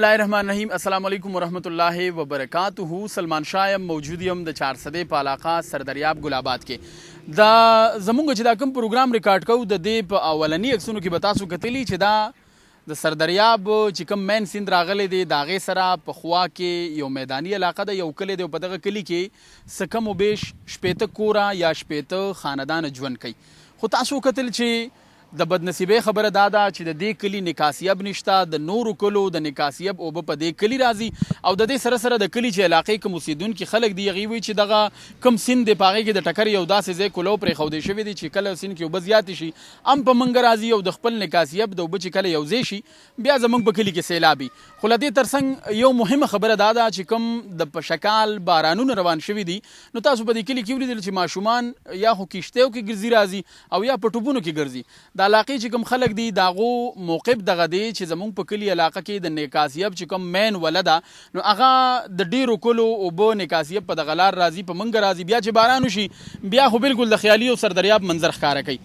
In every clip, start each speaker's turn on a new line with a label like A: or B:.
A: बिस्मिल्लाहिर्रहमानिर्रहीम अस्सलाम वालेकुम वरहमतुल्लाहि वबरकातुहू। सलमान शाह یم موجود یم د چارسدې په علاقه سردریاب ګلاباد کې دا زمونږ چې دا کوم پروګرام ریکارډ کوو د دې په اولني عکسونو کې به تاسو کتلی چې دا د سردریاب چې کوم مین سیند راغلی دی د هغې سره په خوا کې یو میداني علاقه ده، یو کلی دی او په دغه کلي کې څه کم و بیش 80 کوره یا 80 خاندان ژوند کوي. خو تاسو کتل چې د بدنصیبۍ خبره دا ده چې د دې کلي نکاسیب نشته، د نورو کلو د نکاسیب اوبه په دې کلي راځي او د دې سره سره د کلي چې علاقې کوم اوسېدونکي خلک دي هغوی وایي چې دغه کوم سیند دی په هغې کې د ټکر یو داسې ځای کلو پرېښودی شوی دی چې کله سیند کې اوبه زیاتې شي هم په منګه راځي او د خپل نکاسیب د اوبه چې کله یو ځای شي بیا زموږ په کلي کې سیلاب وي. خو له دې تر څنګ یو مهمه خبره دا ده چې کوم د په شکال بارانونه روان شوي دي نو تاسو په دې کلي کې ولیدل چې ماشومان یا خو کښتیو کې ګرځي راځي او یا په ټوبونو کې ګرځي. د علاقې چې کوم خلک دي د هغو موقف دغه دی چې زموږ په کلي علاقه کې د نکاسیب چې کوم مین وله ده نو هغه د ډېرو کلو اوبه نکاسیب په دغه لار راځي، په منګه راځي، بیا چې باران وشي بیا خو بالکل د خیالي او سردریاب منظر ښکاره کوي.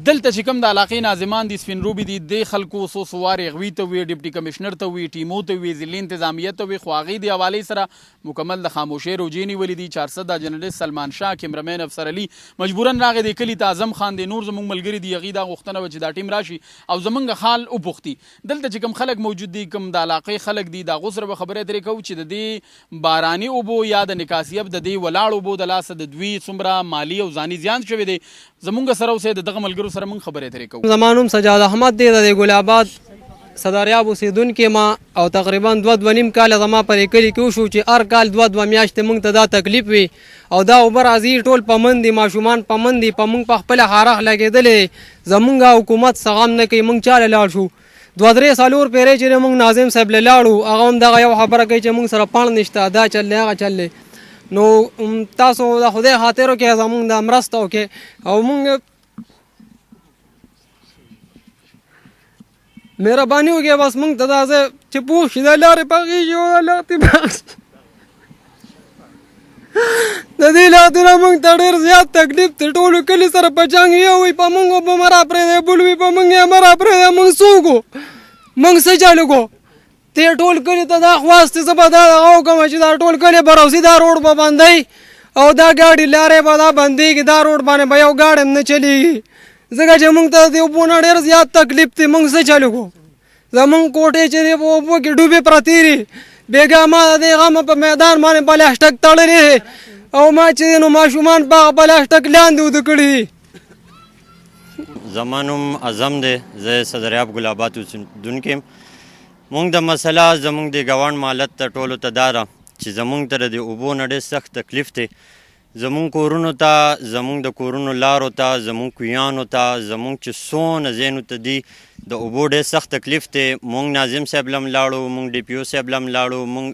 A: دلته چې کوم د علاقې ناظمان دي سپین روبي دي د خلکو څو وارې هغوی ته وي، ډپټي کمشنر ته وي، ټیمو ته وي، ضلعي انتظامیه ته وي، خو هغې د حوالې سره مکمل د خاموشۍ روجې نیولې دي. چارسده جرنلست سلمان شاه، کیمرمین افسر علي مجبورا راغی د کلي ته، اعظم خان دی، نور زموږ ملګري دي، هغوی دا غوښتنه وه چې دا ټیم راشي او زموږ حال وپوښتي. دلته چې کوم خلک موجود دي، کوم د علاقې خلک دي، د هغو سره به خبرې اترې کوو چې د دې باراني اوبو یا د نکاسیب د دې ولاړ اوبو د لاسه د دوی څومره مالي او ځاني زیان شوی دی. زمونږ سره اوسئ، د دغه ملګرو سره موږ خبرې اترې کوو.
B: زما نوم سجاد احمد دی، د ګلاباد سردریاب اوسېدونکی ما او تقریبا 2.5 کاله زما پرې کلي کې وشو چې هر کال 2 میاشتې موږ ته دا تکلیف وي او دا اوبه راځي ټول په من دي، ماشومان په من دي، په موږ په خپله خارخ لګېدلې. زمونږ حکومت څه غم نه کوي، موږ چاله لاړ شو 2-3 څلور پیرې چې موږ ناظم صاحب له لاړو هغه هم دغه یو خبره کوي چې موږ سره پاڼ نشته، دا چل دی هغه چل دی. نو تاسو د خدای خاطر وکړئ زموږ د مرسته وکړئ او موږ مهرباني وکړئ بس موږ ته دا چې پوه شي دا لارې پاخېږي او دا لغتې پاخېږي د دې لغتې نه موږ ته ډېر زیات تکلیف دی. ټولو کلي سره په جنګ یو وي، په موږ اوبه مه راپرېږدئ، بل وي په موږ یې مه راپرېږدئ. موږ څوک وو، موږ څه چل وکړو؟ دې ټول کلي ته دا خواستې زه به دا دغه وکړم چې دا ټول کلي به راوځي، دا روډ به بندوي او دا ګاډي لارې به دا بندېږي، دا روډ باندې به یو ګاډی هم نه چلېږي ځکه چې موږ ته د اوبو نه ډېر زیات تکلیف دی. موږ څه چل وکړو؟ زموږ کوټې چې دی په اوبو کې ډوبې پرتې دي، بېګا ما د دې غمه په میدان باندې پلاسټک تړلی دی او ما چې دی نو ماشومان په هغه پلاسټک لاندې وده کړي دي.
C: زما نوم اعظم دی، زه سردریاب ګلاباد اوسېدونکی یم. موږ د مسله زموږ د ګاونډ مالت ته ټولو ته دا ده چې زموږ ته د اوبو نه ډېر سخت تکلیف دی. زموږ کورونو ته، زموږ د کورونو لارو ته، زموږ کویانو ته، زموږ چې څونه ځایونو ته دي د اوبو ډېر سخت تکلیف دی. موږ ناظم صاحب له هم لاړو، موږ ډي پي او صاحب له هم لاړو، موږ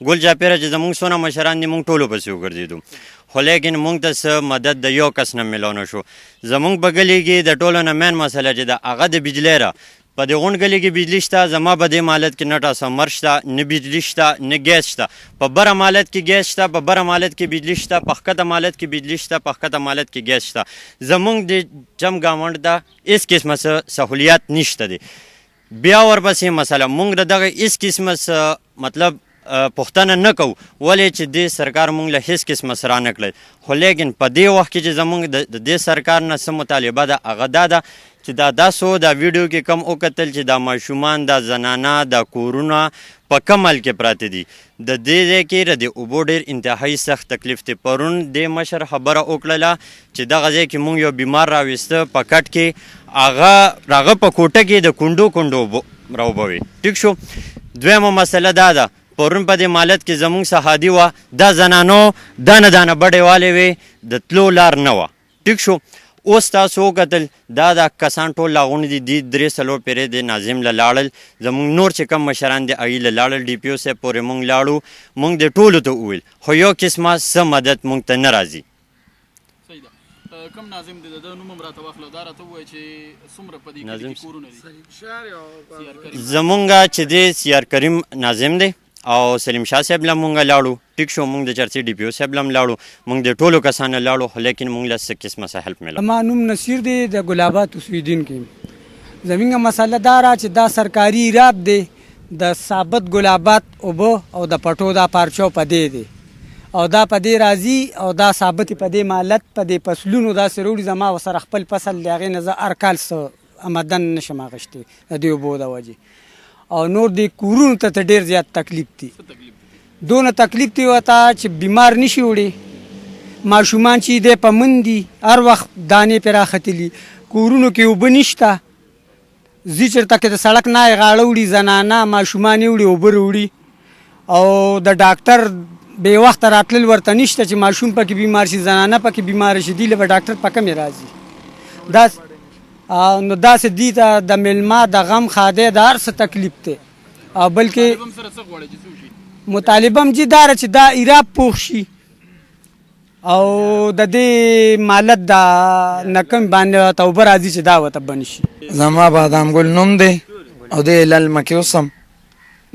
C: ګل جاپیره چې زموږ څونه مشران دي موږ ټولو پسې وګرځېدو، خو لیکن موږ ته څه مدد د یو کس نه میلاو نه شو. زموږ په ګلي کې د ټولو نه مین مسله چې ده هغه د بجلۍ ده. په دې غونډ گلي کې بجلی شته، زما په دې مالت کې نه ټرانسفارمر شته، نه بجلی شته، نه ګیس شته. په بره مالت کې ګیس شته، په بره مالت کې بجلی شته، په ښکته مالت کې بجلی شته، په ښکته مالت کې ګیس شته. زموږ د جم ګاونډ ته هېڅ قسمه څه سهولیات نشته دی. بیا ورپسې مسله موږ د دغه هېڅ قسمه څه مطلب پوښتنه نه کوو ولې چې دې سرکار موږ له هېڅ قسمه څه رانه کړل. خو لیکن په دې وخت کې چې زموږ د دې سرکار نه څه مطالبه ده هغه دا ده چې دا څو دا ویډیو کې کم وکتل چې دا ماشومان، دا زنانه، دا کورونه په کم حال کې پراته دي. د دې ځای کې د اوبو ډېر انتهایي سخت تکلیف دی. پرون دې مشر خبره وکړله چې دغه ځای کې موږ یو بیمار راویسته په کټ کې، هغه په کوټه کې د کونډو کونډو راوبوي. ټیک شو. دویمه مسله دا ده پرون په دې مالت کې زموږ سهادي وه، دا زنانو دانه دانه بډې والې وې، د تلو لار نه وه. ټیک شو. اوس تاسو وکتل دا کسان ټول لاغونې دي، 3-4 پیرې د ناظم له لاړل، زموږ نور چې کم مشران دي هغوی له لاړل، ډي پي او صاحب پورې موږ لاړو، موږ د ټولو ته وویل خو یو قسمه څه مدد موږ ته نه راځي.
A: کوم ناظم دی د نوم هم راته واخله، دا راته ووایه چې څومره په دې کلي کې کورونه دي؟
C: زمونږ چې دی سیار کریم ناظم دی او سلیم شاه صاحب له مونږ لاړو. ټیک شو. مونږ د چرسي ډي پي او صاحب له هم لاړو، مونږ د ټولو کسانو لاړو، خو لیکن مونږ له څه قسمه څه هیلپ میله.
D: زما نوم نصیر دی، د ګلاباد اوسېدونکی یم. زموږ مسله دا را چې دا سرکاري ایراد دی
B: د ثابت ګلابات اوبه او د پټو دا پارچو په دې دی او دا په دې راځي او دا ثابت په دې مالت په دې فصلونو داسې روړي زما ورسره خپل فصل د هغې نه زه هر کال څه آمدن نشم اخیستی د دې اوبو د وجې او نور دې کورونو ته ډېر زیات تکلیف دی دونه تکلیف دی ورته چې بیمار نشي وړي ماشومان چې دی په من دي هر وخت دانې پرې راختلي کورونو کې اوبه نشته ځي چېرته کې د سړک نه یې غاړه وړي زنانه ماشومان یې وړي اوبه راوړي او د ډاکټر بې وخته راتلل ورته نشته چې ماشوم پکې بیمار شي زنانه پکې بیماره شي دی له به ډاکټر په کمې راځي نو داسې دي ته د میلمه د غم خادی د هر څه تکلیف دی او بلکې مطالبه هم چې دا چې دا ایراب پوخ شي او د دې مالت د نکم باندې توبه راځي چې دا ورته بند شي
D: زما بادام ګل نوم دی او د للمه کې اوسم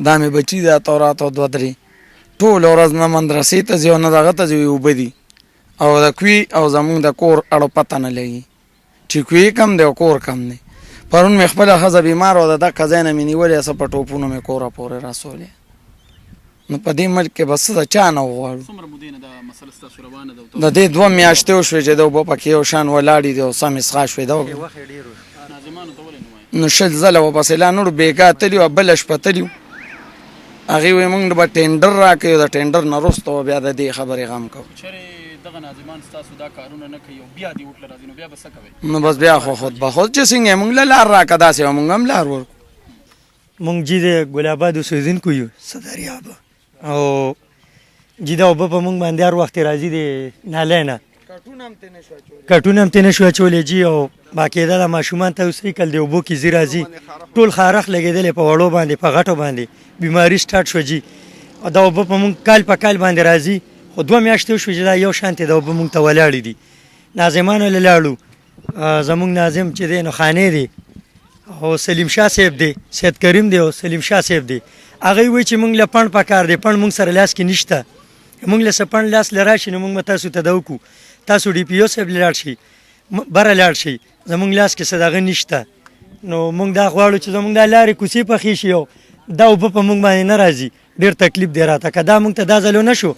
D: دا مې بچي دا تورات او دوه درې ټول ورځ نه مدرسې ته ځي او نه دغه ته ځي اوبه دي او د کوي او زمونږ د کور اړو پته نه لګي چې کوي کم دی او کور کم دی پرون مې خپله ښځه بیمار وه د دغه ځای نه مې نیولې څه په ټوپونو مې کوره پورې رسولې نو په دې ملک کې به څه د چا نه وغواړو د دې 2 میاشتې وشوې چې د اوبه پکې یو شان ولاړې دي او سم اسخا شوې ده نو شل ځله وپسې لا نور بېګا تلي او بله شپه تلي هغې وایي موږ به ټینډر راکوي د ټینډر نه وروسته به بیا د دې خبرې غم کوو نو بس بیا خو خود به خود چې څنګه موږ له لار راکړه داسې به موږ هم لار ورکړو
E: موږ جی د ګلاباد اوسېدونکو یو صدریابه او جی دا اوبه په موږ باندې هر وخت راځي د نالۍ نه کټونه هم ترې نه شو اچولی جي او باقاعده د ماشومان ته اوس کل د اوبو کې ځي راځي ټول خارخ لګېدلی په وړو باندې په غټو باندې بیماري سټارټ شو جي او دا اوبه په موږ کال په کال باندې راځي خو 2 میاشتې وشوې چې دا یو شانتې د اوبه موږ ته ولاړې دي ناظمانو له لاړو زموږ ناظم چې دی نو خانې دی او سلیم شاه صاحب دی سید کریم دی او سلیم شاه صاحب دی هغوی وایي چې موږ له پڼ پکار دی پڼ موږ سره لاس کې نشته موږ له څه پڼ لاس له راشي نو موږ به تاسو ته دا وکړو تاسو ډي پي او صاحب له لاړ شئ بره لاړ شئ زموږ لاس کې څه دغه نشته نو موږ دا غواړو چې زموږ دا لارې کوڅې پخې شي او دا اوبه په موږ باندې نه راځي ډېر تکلیف دی راته که دا موږ ته دا ځل ونه شو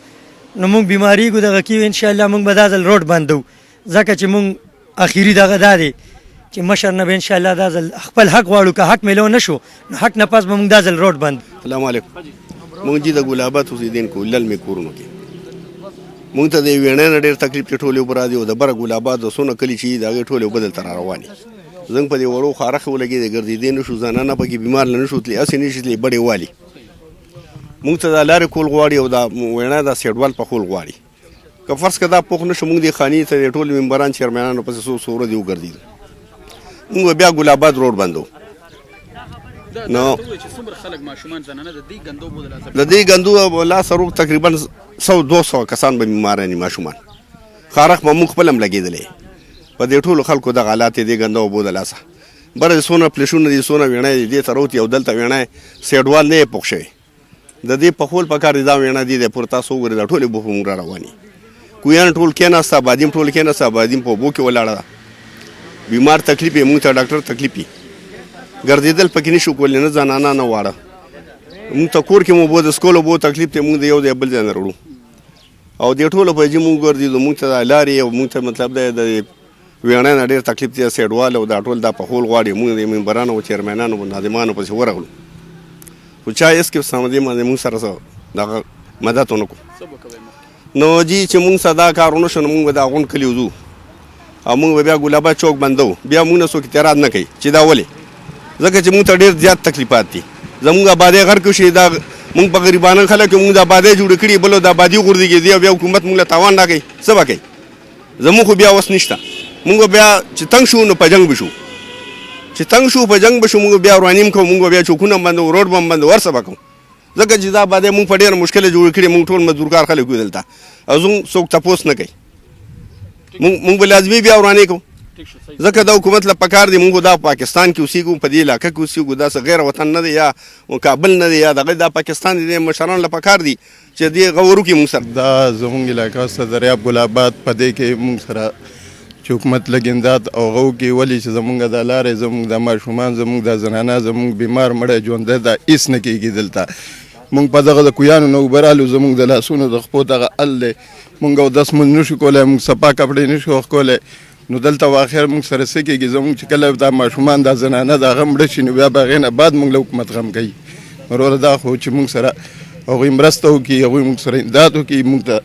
E: نو موږ بیماریږو دغه کېږو انشاءالله موږ به دا ځل روډ بندو ځکه چې موږ اخري دغه دا دی چې مشر نه به انشاءالله دا ځل خپل حق غواړو که حق میلو نه شو نو حق نه پس به موږ دا ځل روډ بند
F: السلام علیکم موږ چې د ګلابات اوسېدونکو للمې کورونو کې موږ ته د ویڼې نه ډېر تکلیف چې ټولې اوبه راځي او د بره ګلابات د څونه کلي چې د هغې ټولې اوبه دلته را روانې زموږ په دې وړو خارخې ولګېدې ګرځېدې نه شو زنانه پکې بیمار نه شو تللی هسې نه شي تللی بډې والي موږ ته دا لارې کول غواړي او دا ویڼه دا سیډوال پخول غواړي که فرض که دا پوخ نه شو موږ دې خانې ته د ټول ممبران چیرمنانو پسې څو ورځې وګرځېدو موږ به بیا ګلابات روډ بندو نو د دې ګندو لا سرو تقریبا 100-200 کسان به بیماران ماشومان خارخ به موږ خپل هم لګېدلی په دې ټولو خلکو دغه حالات یې دې ګنده اوبو د لاسه بره د څونه پلیشونه دي څونه ویڼه دي دې ته روتي او دلته ویڼه سیډوال نه یې پوخ شوی د دې پخول پکار دي دا ویڼه دي د پور تاسو وګورئ دا ټولې اوبه په موږ را روانې کویان ټول کېناسته آبادي هم ټول کېناسته آبادي هم په اوبو کې ولاړه ده بیمار تکلیف یې موږ ته ډاکټر تکلیف یې ګرځېدل پکې نه شو کولی نه زنانه نه واړه موږ ته کور کې مو اوبو د سکول اوبو تکلیف دی موږ د یو ځای بل ځای نه وړو او دې ټولو په موږ ګرځېدو موږ ته دا لارې او موږ ته مطلب دی د ویڼې نه ډېر تکلیف دی سیډوال او دا ټول دا پخول غواړي موږ د ممبرانو او چیرمنانو او ناظمانو پسې ورغلو خو چا هېڅ کې سمدې باندې موږ سره دغه مدد ونه کړو نو جي چې موږ سره دا کار ونه شو نو موږ به دا غونډ کلي وځو او موږ به بیا ګلابات چوک بندو بیا موږ نه څوک اعتراض نه کوي چې دا ولې ځکه چې موږ ته ډېر زیات تکلیفات دي زموږ آبادۍ غر کې شي دا موږ په غریبانه خلک موږ د آبادۍ جوړې کړي بلو د آبادي غورځېږي دی بیا حکومت موږ له تاوان راکوي څه به کوي زموږ خو بیا وس نشته موږ بیا چې تنګ شو نو په جنګ به شو چې تنګ شو په جنګ به شو موږ بیا روانیم کوو موږ بیا چوکونه بندو روډ به هم بندو هر څه به کوو ځکه چې دا آبادۍ موږ په ډېره مشکله جوړې کړې موږ ټول مزدورکار خلک یو دلته او زموږ څوک تپوس نه کوي موږ به لازمي بیا ورانې کوو ځکه دا حکومت له پکار دی موږ دا پاکستان کې اوسېږو په دې علاقه کې اوسېږو دا څه غیر وطن نه دی یا کابل نه دی یا دغه دا پاکستان دی مشران له پکار دی چې دې غور وکړي موږ سره
G: دا زموږ علاقه صدریاب ګلابات په دې کې موږ سره چې حکومت لږ امداد او هغه وکړي، ولې چې زمونږ دا لارې، زمونږ دا ماشومان، زمونږ دا زنانه، زمونږ بیمار مړی ژوندی دا هېڅ نه کېږي دلته. مونږ په دغه د کویانو نه اوبه رالو، زمونږ د لاسونو د خپو دغه ال دی، مونږ اودس مونځ نشو کولی، مونږ صفا کپړې نشو اخکولی. نو دلته واخر مونږ سره څه کېږي، زمونږ چې کله دا ماشومان دا زنانه دا هغه مړه شي نو بیا به هغې نه بعد مونږ له حکومت غم کوي. وروره دا خو چې مونږ سره هغوی مرسته وکړي، هغوی مونږ سره امداد وکړي، مونږ ته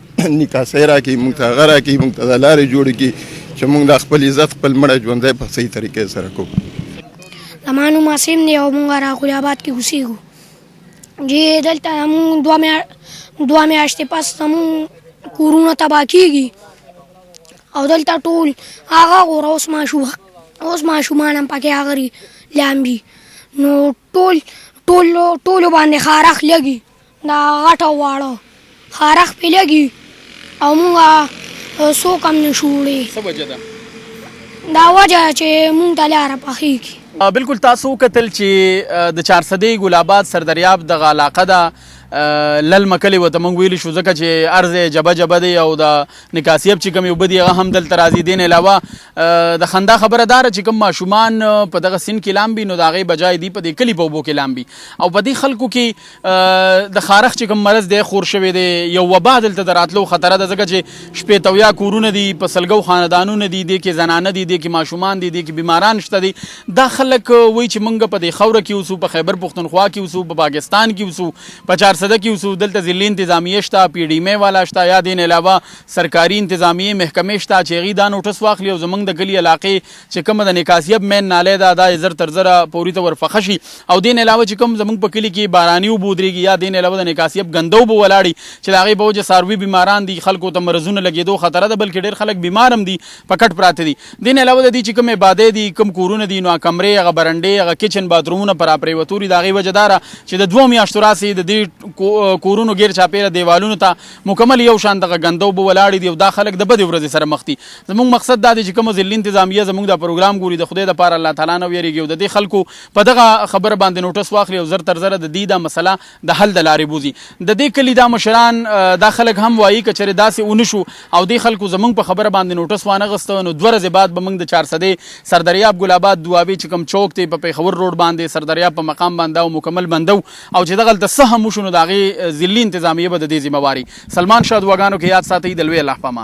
G: نکاسۍ راکړي، مونږ ته هغه راکړي، مونږ ته دا لارې جوړې کړي چې مونږ دا خپل عزت خپل مړی ژوندی په صحیح طریقې سره کوو.
H: زما نوم عاصم دی او مونږ را غلي آباد کې اوسېږو. چې دلته مونږ دوه میاشتې پس زمونږ کورونه تباه کېږي او دلته ټول هغه غوره اوس ماشومان هم پکې هغه لامبي. نو ټولو باندې خارښ لګي، دا غټه واړه خارښ پې لګي او مونږ څوک هم نشو وړی.
A: څه وجه ده؟
H: دا وجه چې مونږ ته لاره پخېږي.
A: بالکل تاسو کتل چې د چارسدې ګل آباد سردریاب دغه علاقه ده لل مکلې ورته موږ ویلی شو ځکه چې ارض جبه جبه دی او د نکاسیب چې کومې اوبه دي هغه هم دلته راځي. دې نه علاوه د خندا خبره داره چې کوم ماشومان په دغه سیند کې لامبي نو د هغې بجای دي په دې کلي په اوبو کې لامبي او په دې خلکو کې د خارښ چې کوم مرض دی خور شوی دی، یو وبا دلته د راتلو خطره ده ځکه چې 80 کورونه دي، په سلګو خاندانونه دي، دې کې زنانه دي، دې کې ماشومان دي، دې کې بیماران شته دي. دا خلک وایي چې موږ په دې خوره کې اوسو، په خیبر پښتونخوا کې اوسو، په پاکستان کې اوسو، په چارسده کې اوسو، دلته ضلعي انتظامیه شته، پی ډي ایم والا شته، یا دې نه علاوه سرکاري انتظامیه محکمې شته چې هغوی دا نوټس واخلي او زموږ د کلي علاقې چې کومه د نکاسیب مین نالی ده دا یې زر تر زره پوري ته ورفخه شي او دې نه علاوه چې کوم زموږ په کلي کې باراني اوبه ودرېږي یا دې نه علاوه د نکاسیب ګنده اوبه ولاړي چې د هغې په وجه څاروي بیماران دي، خلکو ته مرضونه لګېدو خطره ده، بلکې ډېر خلک بیمار هم دي، په کټ پراته دي. دې نه علاوه د دې چې کوم عبادې دي، کوم کورونه دي، نو کمرې، هغه برنډې، هغه کچن باترومونه پر راپرېوتو دي. د هغې وجه دا ده چې د 2 میاشتو راسې د دې کورونو غیر چاپیره دیوالونو ته مکمل یو شان دغه ګنده اوبه ولاړې دي او دا خلک د بدې ورځې سره مخ دي. زموږ مقصد دا دی چې کومه ضلعي انتظامیه زموږ دا پروګرام ګوري د خدای دپاره الله تعالی نه ویرېږي او د دې خلکو په دغه خبره باندې نوټس واخلي او زر تر زره د دې دا مسله د حل د لارې بوځي. د دې کلي دا مشران دا خلک هم وایي که چېرې داسې ونه شو او دې خلکو زموږ په خبره باندې نوټس وانغسته نو 2 ورځې بعد به موږ د چارسدې سردریاب ګل آباد دوابې چې کوم چوک دی په پیښور روډ باندې سردریاب په مقام باندې او مکمل بندو او چې دغلته څه هم وشو نو د هغې ضلعي انتظامیه به د دې ذمهواري. سلمان شاه دعاګانو کې یاد ساتئ. د لوی الله په امان.